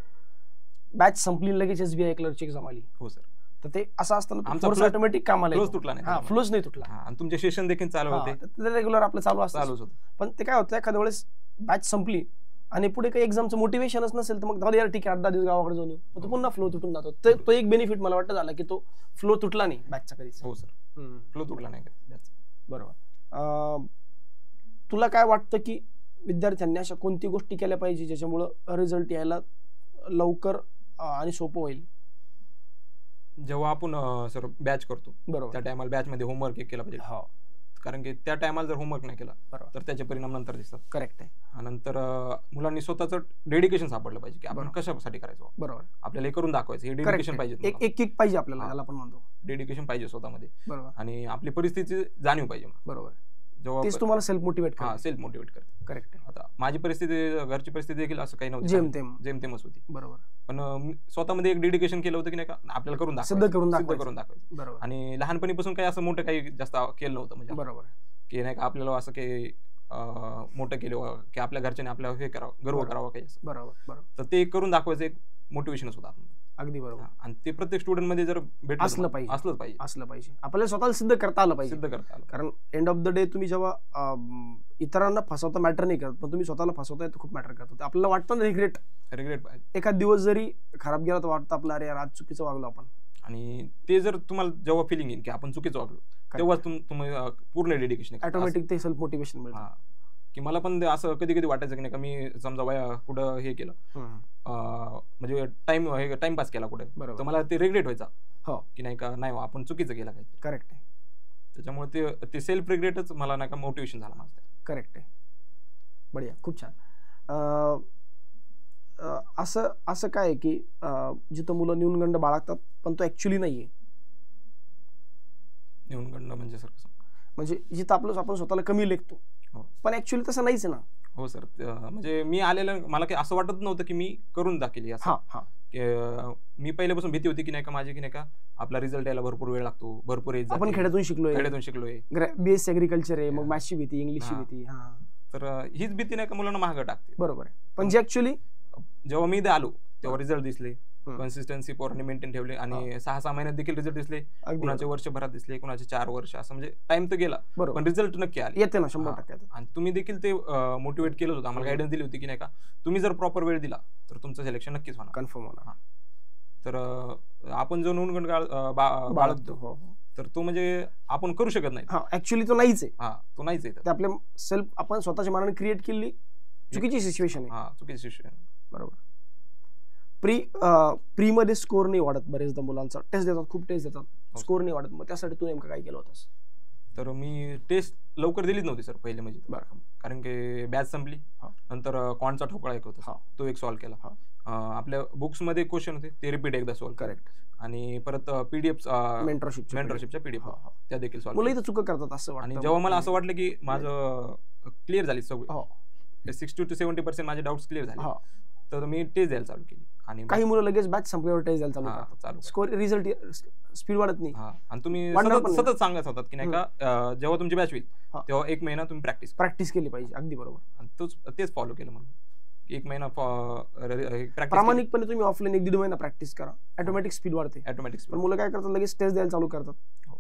बॅच संपली लगेच SBI क्लर्कची एक्झाम आली. हो सर. तर ते असं असताना आमचा ऑटोमॅटिक कामाला फ्लोच तुटला नाही. फ्लोच नाही तुटला. आणि तुमचे सेशन देखील चालू होते, रेग्युलर आपलं चालू होतं. पण ते काय होतं एखाद्या वेळेस बॅच संपली आणि पुढे काही एक्झामचं मोटिवेशनच नसेल तर मग जाऊ दे यार ठीक आहे 8-10 दिवस गावाकडे जाऊन येऊ, तो पुन्हा फ्लो तुटून जातो. तो एक बेनिफिट मला वाटतं झाला की तो फ्लो तुटला नाही बॅचचा कधीच. हो सर, फ्लो तुटला नाही कधीच. बरोबर. तुला काय वाटतं की विद्यार्थ्यांनी अशा कोणती गोष्टी केल्या पाहिजे ज्याच्यामुळं रिझल्ट यायला लवकर आणि सोपं होईल? जेव्हा आपण सर बॅच करतो बरोबर त्या टायमाला बॅच मध्ये होमवर्क केला पाहिजे. कारण की त्या टायमाला जर होमवर्क नाही केला तर त्याचे परिणाम नंतर दिसतात. करेक्ट आहे. नंतर मुलांनी स्वतःचं डेडिकेशन सापडलं पाहिजे की आपण कशासाठी करायचं. बरोबर. आपल्याला हे करून दाखवायचं, हे डेडिकेशन पाहिजे. एक पाहिजे आपल्याला, याला आपण म्हणतो डेडिकेशन पाहिजे स्वतःमध्ये. बरोबर. आणि आपली परिस्थिती जाणीव पाहिजे. बरोबर. तेच तुम्हाला सेल्फ मोटिवेट करते. करेक्ट आहे. आता माझी परिस्थिती, घरची परिस्थिती देखील असं काही नव्हतं, जेमतेमच होती. बरोबर. पण स्वतःमध्ये एक डेडिकेशन केलं होतं की नाही का आपल्याला करून दाखवायचं. बरोबर. आणि लहानपणीपासून काही असं मोठं काही जास्त केलं नव्हतं. म्हणजे बरोबर की नाही का आपल्याला असं काही मोठं केलं की आपल्या घरच्याने आपल्याला हे करावं, गर्व करावा काही असं. बरोबर. तर ते करून दाखवायचं एक मोटिवेशनच होतं. अगदी बरोबर. आणि ते प्रत्येक स्टुडंट मध्ये जर असलं पाहिजे आपल्याला स्वतःला सिद्ध करता आलं पाहिजे. कारण एंड ऑफ द डे तुम्ही जेव्हा इतरांना फसवता मॅटर नाही करत, पण तुम्ही स्वतःला फसवताय तर खूप मॅटर करतो. आपल्याला वाटतं ना रिग्रेट एखाद दिवस जरी खराब गेला तर वाटतं आपलं अरे यार आज चुकीचं वागलो आपण. आणि ते जर तुम्हाला जेव्हा फिलिंग येईल की आपण चुकीचं वागलो तेव्हा तुम्ही पूर्ण डेडिकेशन ऑटोमॅटिक ते सेल्फ मोटिवेशन मिळतं. की मला पण असं कधी कधी वाटायचं की नाही का मी समजा कुठं हे केलं म्हणजे टाइमपास केला कुठे, तर मला ते रिग्रेट व्हायचा की नाही का नाही आपण चुकीचं केलं काही. करेक्ट आहे. त्याच्यामुळे ते सेल्फ रिग्रेटच मला नाही का मोटिवेशन झाला माझं. करेक्ट आहे. बढिया, खूप छान. असं काय की जिथं मुलं न्यूनगंड बाळगतात पण तो ऍक्च्युली नाहीये. न्यूनगंड म्हणजे सर कसं? म्हणजे जिथं आपण स्वतःला कमी लेखतो पण ऍक्च्युअली तसं नाहीच ना. हो सर. म्हणजे मी आलेलं मला काही असं वाटत नव्हतं की मी करून दाखवली असं. मी पहिल्यापासून भीती होती की नाही का माझी की नाही का आपला रिझल्ट यायला भरपूर वेळ लागतो, भरपूर एज. आपण खेड्यातून शिकलोय, BSc ऍग्रिकल्चर आहे, मग मॅथ्सची भीती, इंग्लिशची भीती. तर हीच भीती नाही का मुलांना मागं टाकते. बरोबर आहे. पण जे ऍक्च्युअली जेव्हा मी इथे आलो तेव्हा रिझल्ट दिसले, कन्सिस्टन्सी पोरांनी मेंटेन ठेवले आणि 6-6 महिन्यात देखील रिझल्ट दिसले, कुणाचे वर्षभरात दिसले, कुणाचे 4 वर्ष, असं म्हणजे टाइम तर गेला पण रिझल्ट नक्की आले. येते ना 100%. आणि तुम्ही देखील ते मोटिवेट केलं होतं, आम्हाला गायडन्स दिली होती की नाही का तुम्ही जर प्रॉपर वेळ दिला तर तुमचं सिलेक्शन नक्कीच होणार, कन्फर्म होणार. तर आपण जो न्यूनगंड बाळगतो तर तो म्हणजे आपण करू शकत नाही. ऍक्च्युअली तो नाहीच आहे. तो नाहीच आहे. ते आपल्या सेल्फ आपण स्वतःच्या मनाने क्रिएट केलेली चुकीची सिच्युएशन आहे. चुकीची सिच्युएशन. बरोबर. प्री मध्ये स्कोर नाही वाढत बरेचदा मुलांचा. टेस्ट देतात, खूप टेस्ट देतात, स्कोर नाही वाढत. मग त्यासाठी तू नेमकं काय केलं होतंस? तर मी टेस्ट लवकर दिलीच नव्हती सर पहिले म्हणजे. कारण की बॅच संपली, नंतर क्वांटचा ठोकळा एक होता तो एक सॉल्व्ह केला. आपल्या बुक्स मध्ये क्वेश्चन होते ते रिपीट एकदा सॉल्व्ह. करेक्ट. आणि परत PDF मेंटरशिपच्या PDF त्या देखील सॉल्व्ह. मुलं इथं चुका करतात असं वाटतं. आणि जेव्हा मला असं वाटलं की माझं क्लिअर झाली सगळं 60 to 70% माझे डाऊट्स क्लिअर झाले, तर मी टेस्ट द्यायला चालू केली. आणि काही मुलं लगेच बॅच संपल्यावर टेस्ट द्यायला चालू करतात. स्कोर रिझल्ट स्पीड वाढत नाही. आणि तुम्ही सतत सांगत होतात की नाही का जेव्हा तुमची बॅच होईल तेव्हा 1 महिना तुम्ही प्रॅक्टिस केली पाहिजे. अगदी बरोबर. आणि तेच फॉलो केलं म्हणून 1 महिना प्रामाणिकपणे तुम्ही ऑफलाईन 1-1.5 महिना प्रॅक्टिस करा, ऑटोमॅटिक स्पीड वाढते. ऑटोमॅटिक. पण मुलं काय करतात लगेच टेस्ट द्यायला चालू करतात.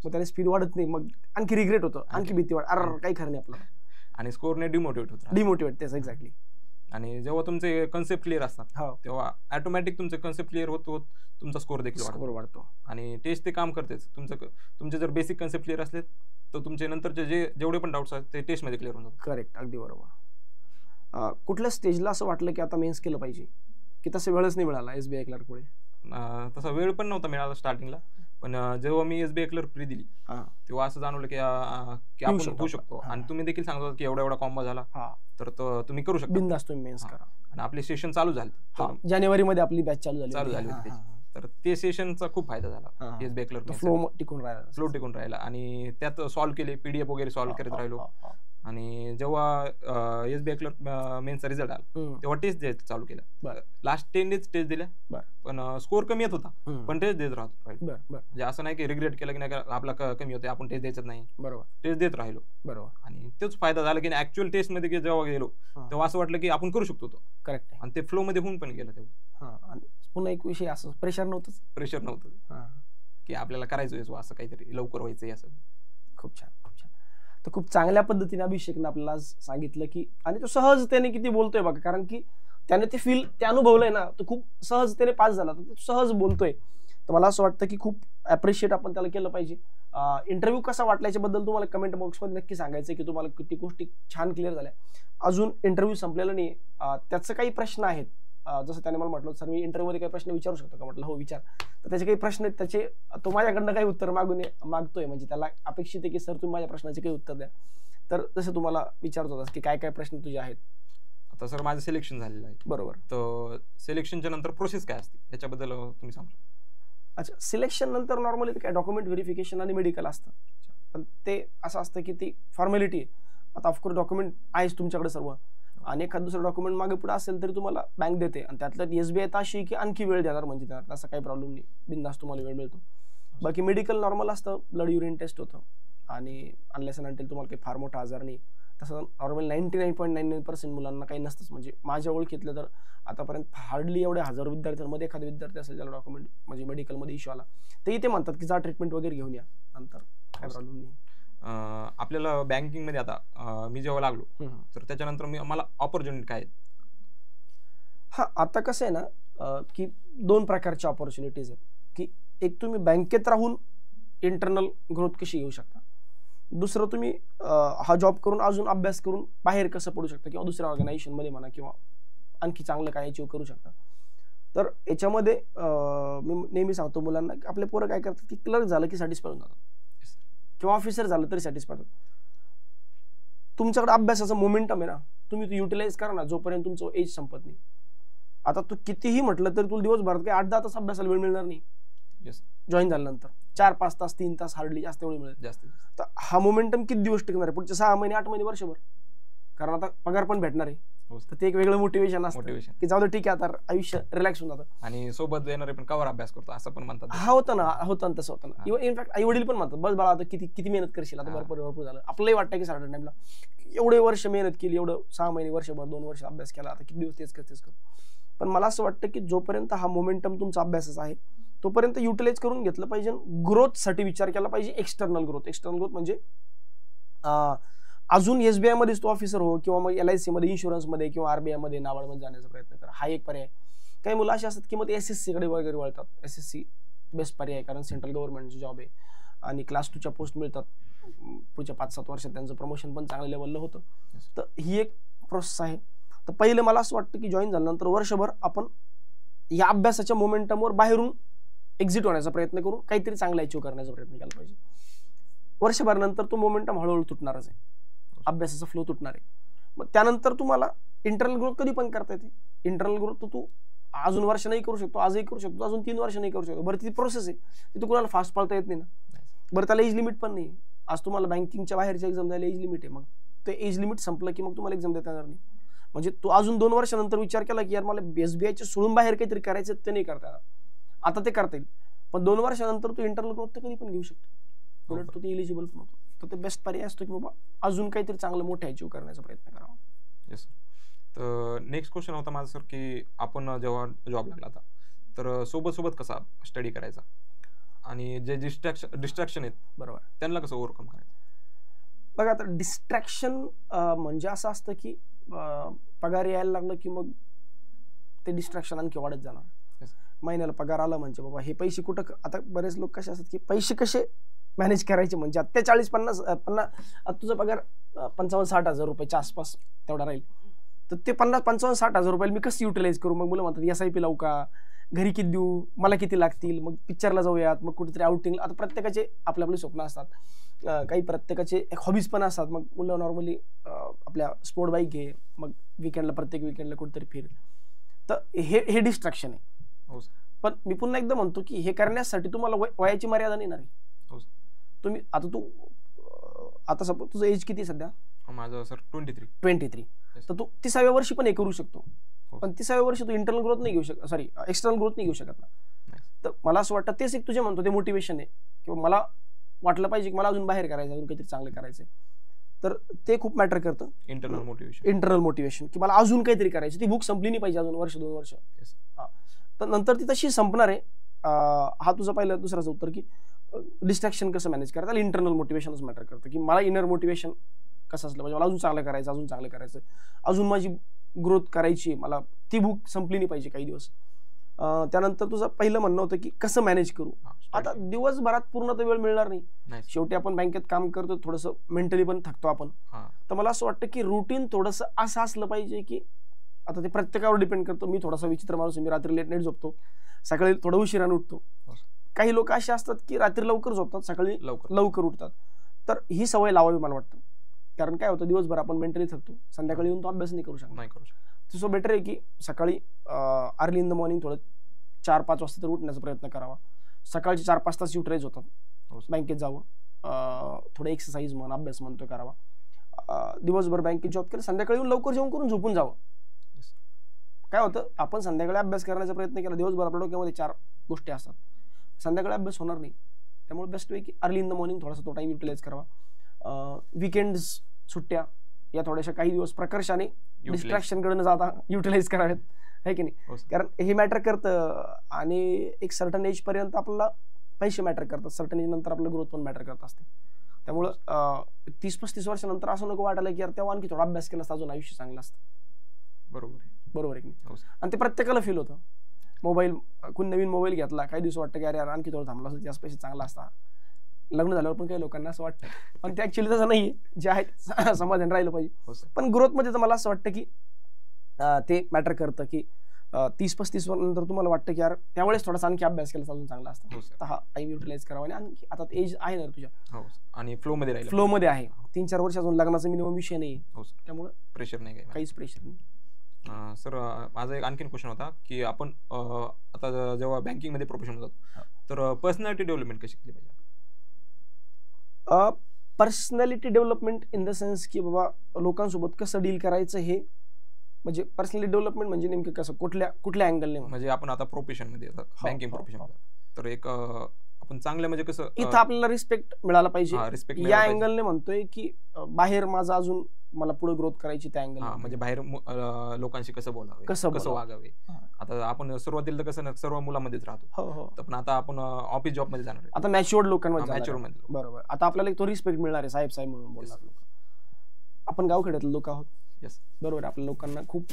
मग त्याने स्पीड वाढत नाही, मग आणखी रिग्रेट होतं, आणखी भीती वाढ, अरे काही खरं नाही आपलं, आणि स्कोरने डिमोटिवेट होत डिमोटिवेट. त्याच एक्झॅक्टली. आणि जेव्हा तुमचे कन्सेप्ट क्लिअर असतात तेव्हा ऑटोमॅटिक तुमचे कन्सेप्ट क्लिअर होत होत तुमचा स्कोर देखील वाढतो. आणि टेस्ट ते काम करतेच. तुमचे जर बेसिक कन्सेप्ट क्लिअर असले तर तुमचे नंतरचे जेवढे पण डाऊट्स आहेत ते टेस्टमध्ये क्लिअर होतात. करेक्ट, अगदी बरोबर. कुठल्या स्टेजला असं वाटलं की आता मेन्स केलं पाहिजे, की तसं वेळच नाही मिळाला SBI क्लर्कमुळे? तसा वेळ पण नव्हता मिळाला स्टार्टिंगला, पण जेव्हा मी SBI क्लर्क प्री दिली तेव्हा असं जाणवलं की आपण होऊ शकतो. आणि तुम्ही देखील सांगतो की एवढा कॉम्बो झाला तर तुम्ही करू शकता, बिनधास्त तुम्ही मेन्स करा. आणि आपले सेशन चालू झाले जानेवारीमध्ये, आपली बॅच चालू झाली होती. तर ते सेशनचा खूप फायदा झाला SBI क्लर्क. फ्लो टिकून राहिला आणि त्यात सॉल्व्ह केले, PDF वगैरे सॉल्व्ह करत राहिलो. आणि जेव्हा SBI क्लर्क मेन्सचा रिझल्ट आला तेव्हा टेस्ट द्यायचं चालू केलं. लास्ट 10 डेज टेस्ट दिल्या, पण स्कोर कमी येत होता, पण टेस्ट देत राहतो. म्हणजे असं नाही की रिग्रेट केलं की नाही आपला कमी होते, आपण टेस्ट द्यायचं नाही. बरोबर, टेस्ट देत राहिलो. बरोबर. आणि तोच फायदा झाला की ऍक्च्युअल टेस्ट मध्ये जेव्हा गेलो तेव्हा असं वाटलं की आपण करू शकतो. करेक्ट. आणि ते फ्लो मध्ये होऊन पण गेलं तेवढं. पुन्हा एक विषय, असं प्रेशर नव्हतं की आपल्याला करायचं असं काहीतरी लवकर व्हायचंय असं. खूप छान, खूप छान. तर खूप चांगल्या पद्धतीने अभिषेकने आपल्याला सांगितलं की, आणि तो सहजतेने किती बोलतोय बघा, कारण की त्याने ते फील, ते अनुभवलंय ना, तो खूप सहजतेने पास झाला, तर सहज बोलतोय. तर मला असं वाटतं की खूप अप्रिशिएट आपण त्याला केलं पाहिजे. इंटरव्ह्यू कसा वाटल्याच्याबद्दल तुम्हाला कमेंट बॉक्समध्ये नक्की सांगायचं की तुम्हाला किती गोष्टी छान क्लिअर झाल्या. अजून इंटरव्ह्यू संपलेला नाही, त्याचे काही प्रश्न आहेत. जसं त्याने मला म्हटलं, सर मी इंटरव्ह्यूमध्ये काही प्रश्न विचारू शकतो का? म्हटलं हो विचार. तर त्याचे काही प्रश्न आहेत, त्याचे तो माझ्याकडनं काही उत्तर मागतोय, म्हणजे त्याला अपेक्षित आहे की सर तुम्ही माझ्या प्रश्नाचे काही उत्तर द्या. तर जसं तुम्हाला विचारत होता की काय काय प्रश्न तुझे आहेत. आता सर माझं सिलेक्शन झालेलं आहे. बरोबर. तर सिलेक्शनच्या नंतर प्रोसेस काय असते याच्याबद्दल तुम्ही सांगू शकता? अच्छा, सिलेक्शन नंतर नॉर्मली काय डॉक्युमेंट व्हेरिफिकेशन आणि मेडिकल असतं, पण ते असं असतं की ती फॉर्मॅलिटी आहे. आता ऑफकोर्स डॉक्युमेंट आहेच तुमच्याकडे सर्व, आणि एखाद दुसरं डॉक्युमेंट मागे पुढे असेल तरी तुम्हाला बँक देते, आणि त्यातलं SBI तर अशी की आणखी वेळ देणार, म्हणजे देणार, असा काही प्रॉब्लेम नाही, बिनधास्त तुम्हाला वेळ मिळतो. बाकी मेडिकल नॉर्मल असतं, ब्लड युरिन टेस्ट होतं, आणि अनलेस अँड अंटिल तुम्हाला काही फार मोठा आजार नाही. तसं नॉर्मल 99.99% मुलांना काही नसतंच. म्हणजे माझ्या ओळखीतलं तर आतापर्यंत हार्डली एवढ्या हजारो विद्यार्थ्यांमध्ये एखादा विद्यार्थी असेल ज्याला डॉक्युमेंट म्हणजे मेडिकलमध्ये इश्यू आला, तर इथे म्हणतात की जा ट्रीटमेंट वगैरे घेऊन या, नंतर काही प्रॉब्लेम नाही. आपल्याला बँकिंग मध्ये आता मी जेव्हा लागलो तर त्याच्यानंतर मला ऑपॉर्च्युनिटी काय आहेत? आता कसं आहे ना की 2 प्रकारच्या ऑपॉर्च्युनिटीज आहेत, की एक तुम्ही बँकेत राहून इंटरनल ग्रोथ कशी येऊ शकता, दुसरं तुम्ही हा जॉब करून अजून अभ्यास करून बाहेर कसं पडू शकता, किंवा दुसऱ्या ऑर्गनायझेशन मध्ये म्हणा, किंवा आणखी चांगलं काय अचीव्ह करू शकता. तर याच्यामध्ये मी नेहमी सांगतो मुलांना की आपले पोरं काय करतात की क्लर्क झालं की सॅटिस्फाय होऊन जातात, किंवा ऑफिसर झालं तरी सॅटिस्फाय होतात. तुमच्याकडे अभ्यासाचं मोमेंटम आहे ना, तुम्ही तो युटिलाइज करा ना जोपर्यंत तुमचं एज संपत नाही. आता तू कितीही म्हटलं तरी तुला दिवसभरात काही 8-10 तास अभ्यासाला वेळ मिळणार नाही. जॉईन झाल्यानंतर 4-5 तास 3 तास हार्डली जास्त वेळ मिळेल. तर हा मोमेंटम किती दिवस टिकणार आहे? पुढचे 6 महिने 8 महिने वर्षभर, कारण आता पगार पण भेटणार आहे. तर ते एक वेगळं मोटिवेशन असतं की जाऊ दे ठीक आहे आता आयुष्य रिलॅक्स होऊन जातं. आणि सोबत देणारे पण कवर अभ्यास करतो असं पण म्हणतात. हा होतं ना, तसं होतं ना. इनफॅक्ट आई वडील पण म्हणतात बस बाळा आता किती मेहनत करशील, आता भरपूर झालं. आपलंही वाटतं की साडे टाइमला एवढे वर्ष मेहनत केली, एवढं 6 महिने वर्षभर 2 वर्ष अभ्यास केला, आता किती दिवस तेच कर. पण मला असं वाटतं की जोपर्यंत हा मोमेंटम तुमचा अभ्यासाचा आहे तोपर्यंत युटिलाइज करून घेतलं पाहिजे. ग्रोथसाठी विचार केला पाहिजे. एक्सटर्नल ग्रोथ म्हणजे अजून SBI मध्येच तो ऑफिसर हो, किंवा मग LIC मध्ये, इन्शुरन्स मध्ये, किंवा RBI मध्ये नाबार्डमध्ये जाण्याचा प्रयत्न करा. हा एक पर्याय. काही मुलं अशी असतात की मग SSC कडे वगैरे वळतात. SSC बेस्ट पर्याय, कारण सेंट्रल गव्हर्नमेंटचा जॉब आहे आणि क्लास 2च्या पोस्ट मिळतात. पुढच्या 5-7 वर्षात त्यांचं प्रमोशन पण चांगल्या लेवलला होतं. तर ही एक प्रोसेस आहे. तर पहिले मला असं वाटतं की जॉईन झाल्यानंतर वर्षभर आपण या अभ्यासाच्या मोमेंटमवर बाहेरून एक्झिट होण्याचा प्रयत्न करून काहीतरी चांगला अचीव्ह करण्याचा प्रयत्न केला पाहिजे. वर्षभरानंतर तो मोमेंटम हळूहळू तुटणारच आहे, अभ्यासाचा फ्लो तुटणार आहे. मग त्यानंतर तुम्हाला इंटरनल ग्रोथ कधी पण करता येते. इंटरनल ग्रोथ तू अजून वर्ष नाही करू शकतो, आजही करू शकतो, अजून 3 वर्ष नाही करू शकतो. बरं ती प्रोसेस आहे, ती तू कुणाला फास्ट पाळता येत नाही ना. बरं त्याला एज लिमिट पण नाही. आज तुम्हाला बँकिंगच्या बाहेरच्या एक्झाम द्यायला एज लिमिट आहे, मग ते एज लिमिट संपलं की मग तुम्हाला एक्झाम देता येणार नाही. म्हणजे तू अजून 2 वर्षानंतर विचार केला की यार मला SBIच्या सोडून बाहेर काहीतरी करायचं, ते नाही करता येणार. आता ते करता येईल, पण 2 वर्षानंतर तू इंटरनल ग्रोथ तर कधी पण घेऊ शकतो. उलट तो ते एलिजिबल पण होतो. तर ते बेस्ट पर्याय असतो की बाबा अजून काहीतरी चांगलं मोठं अचीव्ह करण्याचा प्रयत्न करावा. Yes sir. तर नेक्स्ट क्वेश्चन होता माझा सर की आपण जेव्हा जॉब लागला आता तर सोबत कसा स्टडी करायचा आणि जे डिस्ट्रॅक्शन आहेत बरोबर. त्यांना कसं ओव्हरकम करायचं? बघा आता डिस्ट्रॅक्शन म्हणजे असं असतं की पगार यायला लागलं की मग ते डिस्ट्रॅक्शन आणखी वाढत जाणार. Yes. महिन्याला पगार आला म्हणजे बाबा हे पैसे कुठं आता बरेच लोक कसे असतात की पैसे कसे मॅनेज करायचे म्हणजे आता 40-50 आता तुझा पगार 55-60 हजार रुपयाच्या आसपास तेवढा राहील, तर ते 50-55-60 हजार रुपयाला मी कसं युटिलाइज करू? मग मुलं म्हणतात SIP लावू का, घरी किती देऊ, मला किती लागतील, मग पिक्चरला जाऊयात, मग कुठेतरी आउटिंग. आता प्रत्येकाचे आपले आपले स्वप्न असतात, काही प्रत्येकाचे एक हॉबीज पण असतात. मग मुलं नॉर्मली आपल्या स्पोर्ट बाईक घे, मग विकेंडला प्रत्येक विकेंडला कुठेतरी फिर. तर हे डिस्ट्रॅक्शन आहे. हो सर. पण मी पुन्हा एकदा म्हणतो की हे करण्यासाठी तुम्हाला वयाची मर्यादा नाही येणार आहे. हो सर. तुम्ही आता सपोज तुझं एज किती सध्या? माझं सर 23. तर तू 30व्या वर्षी पण हे करू शकतो. पण 30व्या वर्षी तू इंटरनल ग्रोथ नाही घेऊ शकत, सॉरी एक्सटर्नल ग्रोथ नाही घेऊ शकत ना. तर मला असं वाटतं तेच एक तुझे म्हणतो ते मोटिवेशन आहे किंवा मला वाटलं पाहिजे की मला अजून बाहेर करायचं, अजून काहीतरी चांगलं करायचंय. तर ते खूप मॅटर करतं, इंटरनल मोटिवेशन, की मला अजून काहीतरी करायचं. ती बुक संपली नाही पाहिजे अजून 1-2 वर्ष. तर नंतर ती तशी संपणार आहे. हा तुझा पहिला. दुसराचं उत्तर की डिस्ट्रॅक्शन कसं मॅनेज करायचं, इंटरनल मोटिवेशनच मॅटर करतं, की मला इनर मोटिवेशन कसं असलं पाहिजे, मला अजून चांगलं करायचं, अजून माझी ग्रोथ करायची, मला ती बुक संपली नाही पाहिजे काही दिवस. त्यानंतर तुझं पहिलं म्हणणं होतं की कसं मॅनेज करू. आता दिवसभरात पूर्ण तर वेळ मिळणार नाही, शेवटी आपण बँकेत काम करतो, थोडंसं मेंटली पण थकतो आपण. तर मला असं वाटतं की रुटीन थोडंसं असं असलं पाहिजे की आता ते प्रत्येकावर डिपेंड करतो. मी थोडासा विचित्र माणूस, मी रात्री लेट नाईट झोपतो, सकाळी थोडं उशिराने उठतो. काही लोक असे असतात की रात्री लवकर झोपतात, सकाळी लवकर उठतात. तर ही सवय लावावी मला वाटतं. कारण काय होतं, दिवसभर आपण मेंटली थकतो, संध्याकाळी येऊन तो अभ्यास नाही करू शकतो. सो बेटर आहे की सकाळी अर्ली इन द मॉर्निंग थोडं 4-5 वाजता तर उठण्याचा प्रयत्न करावा. सकाळचे 4-5 तास युटिलाइज होतात, बँकेत जावं, थोडं एक्सरसाइज म्हण, अभ्यास म्हणतो करावा. दिवसभर बँकेत जॉब केलं, संध्याकाळी येऊन लवकर जेवण करून झोपून जावं. काय होतं, आपण संध्याकाळी अभ्यास करण्याचा प्रयत्न केला, दिवसभर आपल्या डोक्यामध्ये 4 गोष्टी असतात, संध्याकाळी अभ्यास होणार नाही. त्यामुळे बेस्ट वे की अर्ली इन द मॉर्निंग थोडासा तो टाइम युटिलाइज करावा. विकेंड्स, सुट्ट्या या थोड्याशा काही दिवस प्रकर्षाने डिस्ट्रॅक्शन कडे न जाता युटिलाइज करावेत, आहे की नाही? कारण हे मॅटर करतं. आणि एक सर्टन एज पर्यंत आपल्याला पैसे मॅटर करतात, सर्टन एज नंतर आपलं ग्रोथ पण मॅटर करत असते. त्यामुळं 30-35 वर्षानंतर असं नको वाटायला की यार तेव्हा आणखी थोडा अभ्यास केला असता अजून आयुष्य चांगलं असतं. बरोबर आहे की नाही? आणि ते प्रत्येकाला फील होतं. मोबाईल, कोणी नवीन मोबाईल घेतला, काही दिवस वाटतं की अरे यार आणखी थोडं थांबला असतं, जास्त पैसे चांगला असता. लग्न झाल्यावर पण काही लोकांना असं वाटतं, पण ते ऍक्च्युअली तसं नाहीये. जे आहे समाधान राहिलं पाहिजे. पण ग्रोथमध्ये तर मला असं वाटतं की ते मॅटर करतं की 30-35 नंतर तुम्हाला वाटतं की यार त्यावेळेस थोडासा आणखी अभ्यास केला अजून चांगला असतं. तर हा टाइम युटिलाइज करावा. आणि आणखी आता एज आहे ना तुझ्या, आणि फ्लो मध्ये आहे. 3-4 वर्ष अजून लग्नाचा मिनिमम विषय नाही, त्यामुळे प्रेशर नाही, काहीच प्रेशर नाही. सर माझा एक आणखीन क्वेश्चन होता की आपण आता जेव्हा बँकिंग मध्ये प्रोफेशनल जातो तर पर्सनॅलिटी डेव्हलपमेंट कशी केली पाहिजे? Personality development in the sense की बाबा लोकांसोबत कसं डील करायचं, हे म्हणजे पर्सनॅलिटी डेव्हलपमेंट म्हणजे नेमकं कसं, कुठल्या अँगलने? म्हणजे आपण आता प्रोफेशन मध्ये बँकिंग प्रोफेशन तर एक आपण चांगलं म्हणजे कसं इथं आपल्याला रिस्पेक्ट मिळाला पाहिजे या अँगलने म्हणतोय की बाहेर माझा अजून मला पुढे ग्रोथ करायची त्या अँगल, म्हणजे बाहेर लोकांशी कसं बोलावे, कसं वागावे. आता आपण सुरुवातीला कसं सर्व मुलांमध्येच राहतो, पण आता आपण ऑफिस जॉब मध्ये जाणार, आता मॅच्युअर्ड लोकांमध्ये. बरोबर, आता आपल्याला तो रिस्पेक्ट मिळणार आहे, साहेब म्हणून बोलणार लोक. आपण गावखेड्यातले लोक आहोत, बरोबर, आपल्या लोकांना खूप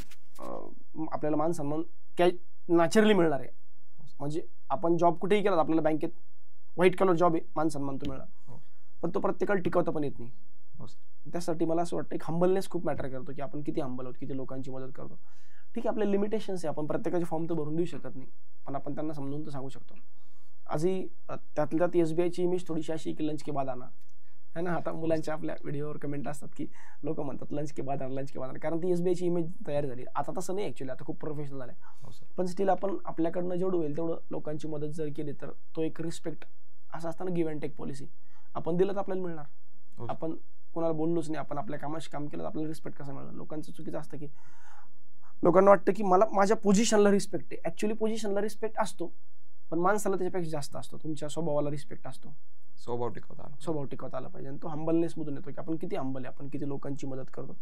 आपल्याला मान सन्मान नॅचरली मिळणार आहे. म्हणजे आपण जॉब कुठेही केला, आपल्याला बँकेत व्हाईट कलर जॉब आहे, मान सन्मान तो मिळणार, पण तो प्रत्येकाला टिकवता पण येत नाही. त्यासाठी मला असं वाटतं एक हंबलनेस खूप मॅटर करतो की आपण किती हंबल आहोत, किती लोकांची मदत करतो. ठीक आहे, आपले लिमिटेशन्स आहे, आपण प्रत्येकाचे फॉर्म तर भरून देऊ शकत नाही, पण आपण त्यांना समजून तर सांगू शकतो. आजही त्यातल्या त्यात SBIची इमेज थोडीशी अशी की लंच के बाद आना है ना. आता मुलांच्या आपल्या व्हिडिओवर कमेंट असतात की लोक म्हणतात लंच के बाद आना, कारण ती SBIची इमेज तयार झाली. आता तसं नाही ऍक्च्युअली, आता खूप प्रोफेशनल झालं, पण स्टील आपण आपल्याकडनं जेवढं होईल तेवढं लोकांची मदत जर केली तर तो एक रिस्पेक्ट असं असताना गिव्ह अँड टेक पॉलिसी आपण दिलं तर आपल्याला मिळणार. आपण कोणाला बोललोच नाही, आपण आपल्या कामाशी काम केलं, आपल्याला रिस्पेक्ट कसा मिळणार? लोकांचं चुकीचं असतं की लोकांना वाटतं की मला माझ्या पोझिशनला रिस्पेक्ट आहे. ऍक्च्युअली पोझिशनला रिस्पेक्ट असतो, पण माणसाला त्याच्यापेक्षा जास्त असतो. तुमच्या स्वभावाला रिस्पेक्ट असतो, स्वभाव टिकवता आला पाहिजे. आणि तो हंबलनेस मधून येतो की आपण किती हंबल आहे, आपण किती लोकांची मदत करतो.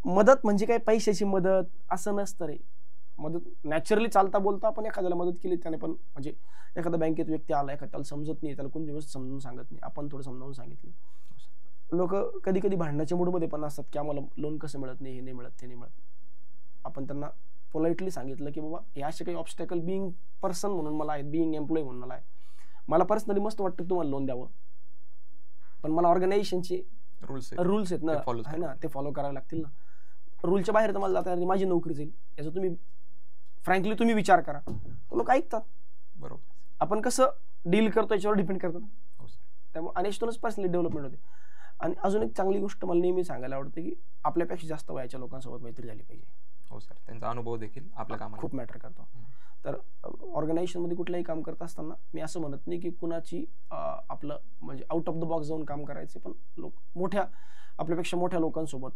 मदत म्हणजे काय पैशाची मदत असं नसतं रे. मदत नॅचरली चालता बोलता आपण एखाद्याला मदत केली त्याने पण, म्हणजे एखादा बँकेत व्यक्ती आला, त्याला समजत नाही, त्याला कोणती गोष्ट समजून सांगत नाही, आपण थोडं समजावून सांगितलं. लोक कधी कधी भांडण्याच्या मूडमध्ये पण असतात की आम्हाला लोन कसं मिळत नाही, हे नाही मिळत, ते नाही मिळत. आपण त्यांना पोलाइटली सांगितलं की बाबा हे असे काही ऑब्स्टॅकल बिईंग पर्सन म्हणून मला आहेत, बिईंग एम्प्लॉय म्हणून मला आहे. मला पर्सनली मस्त वाटतं की तुम्हाला लोन द्यावं, पण मला ऑर्गनायझेशनचे रूल्स आहेत ना, आहे ना, ते फॉलो करावे लागतील ना. रूलच्या बाहेर तर मला जाता येणार, माझी नोकरी जाईल, याचा तुम्ही फ्रँकली तुम्ही विचार करा. लोक ऐकतात. बरोबर. आपण कसं डील करतो याच्यावर डिपेंड करतं ना. त्यामुळे आणि याच्यातूनच पर्सनली डेव्हलपमेंट होते. आणि अजून एक चांगली गोष्ट मला नेहमी सांगायला आवडते की आपल्यापेक्षा जास्त वयाच्या लोकांसोबत मैत्री झाली पाहिजे. हो सर, त्यांचा अनुभव देखील आपल्या कामाला खूप मॅटर करतो. तर ऑर्गनायझेशनमध्ये कुठलंही काम करत असताना मी असं म्हणत नाही की कुणाची आपलं म्हणजे आउट ऑफ द बॉक्स जाऊन काम करायचे, पण मोठ्या आपल्यापेक्षा मोठ्या लोकांसोबत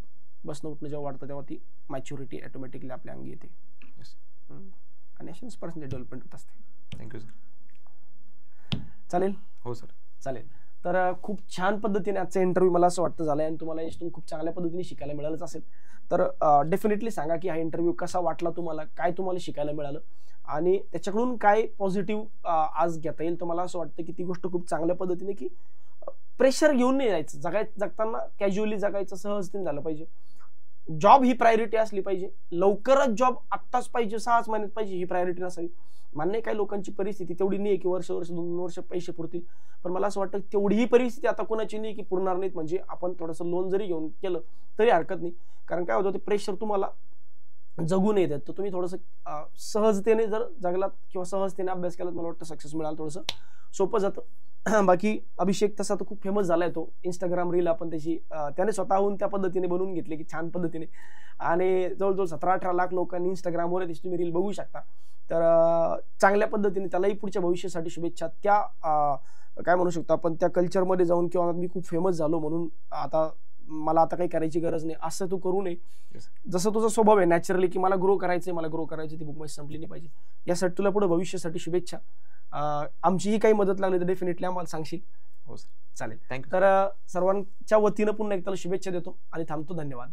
बसणं उठणं जेव्हा वाढतं तेव्हा ती मॅच्युरिटी ऑटोमॅटिकली आपल्या अंगी येते आणि अशाच पर्सनली डेव्हलपमेंट होत असते. Thank you sir. चालेल. हो सर, चालेल. तर खूप छान पद्धतीने आजचा इंटरव्ह्यू मला असं वाटतं झालाय आणि तुम्हाला याच्यातून खूप चांगल्या पद्धतीने शिकायला मिळालंच असेल. तर डेफिनेटली सांगा की हा इंटरव्ह्यू कसा वाटला तुम्हाला, काय तुम्हाला शिकायला मिळालं आणि त्याच्याकडून काय पॉझिटिव्ह आज घेता येईल. तर मला असं वाटतं की ती गोष्ट खूप चांगल्या पद्धतीने की प्रेशर घेऊन नाही जायचं, जगताना कॅज्युअली जगायचं, सहजतेने झालं पाहिजे. जॉब ही प्रायोरिटी असली पाहिजे, लवकरच जॉब आत्ताच पाहिजे, 6 महिन्यात पाहिजे, ही प्रायोरिटी नसावी. मान्य काही लोकांची परिस्थिती तेवढी नाही की वर्ष 2 वर्ष पैसे पुरतील, पण मला असं वाटतं तेवढीही परिस्थिती आता कोणाची नाही की पुरणार नाहीत. म्हणजे आपण थोडंसं लोन जरी घेऊन केलं तरी हरकत नाही, कारण काय होतं ते प्रेशर तुम्हाला जगू नाही देत. तर तुम्ही थोडंसं सहजतेने जर जगलात किंवा सहजतेने अभ्यास केलात, मला वाटतं सक्सेस मिळालं, थोडंसं सोपं जातं. बाकी अभिषेक तसा तो खूप फेमस झालाय, तो इंस्टाग्राम रील आपण त्याची त्याने स्वतःहून त्या पद्धतीने बनवून घेतले की छान पद्धतीने, आणि जवळजवळ 17-18 लाख लोकांनी इंस्टाग्रामवर त्याची तुम्ही रील बघू शकता. तर चांगल्या पद्धतीने त्यालाही पुढच्या भविष्यासाठी शुभेच्छा. त्या काय म्हणू शकतो आपण, त्या कल्चरमध्ये जाऊन किंवा मी खूप फेमस झालो म्हणून आता मला आता काही करायची गरज नाही असं तू करू नये. जसं तुझा स्वभाव आहे नॅचरली की मला ग्रो करायचंय, ती बुक माझी संपली नाही पाहिजे, यासाठी तुला पुढे भविष्यासाठी शुभेच्छा. आमचीही काही मदत लागली तर डेफिनेटली आम्हाला सांगशील. हो सर, चालेल. थँक्यू. तर सर्वांच्या वतीनं पुन्हा एकदा शुभेच्छा देतो आणि थांबतो. धन्यवाद.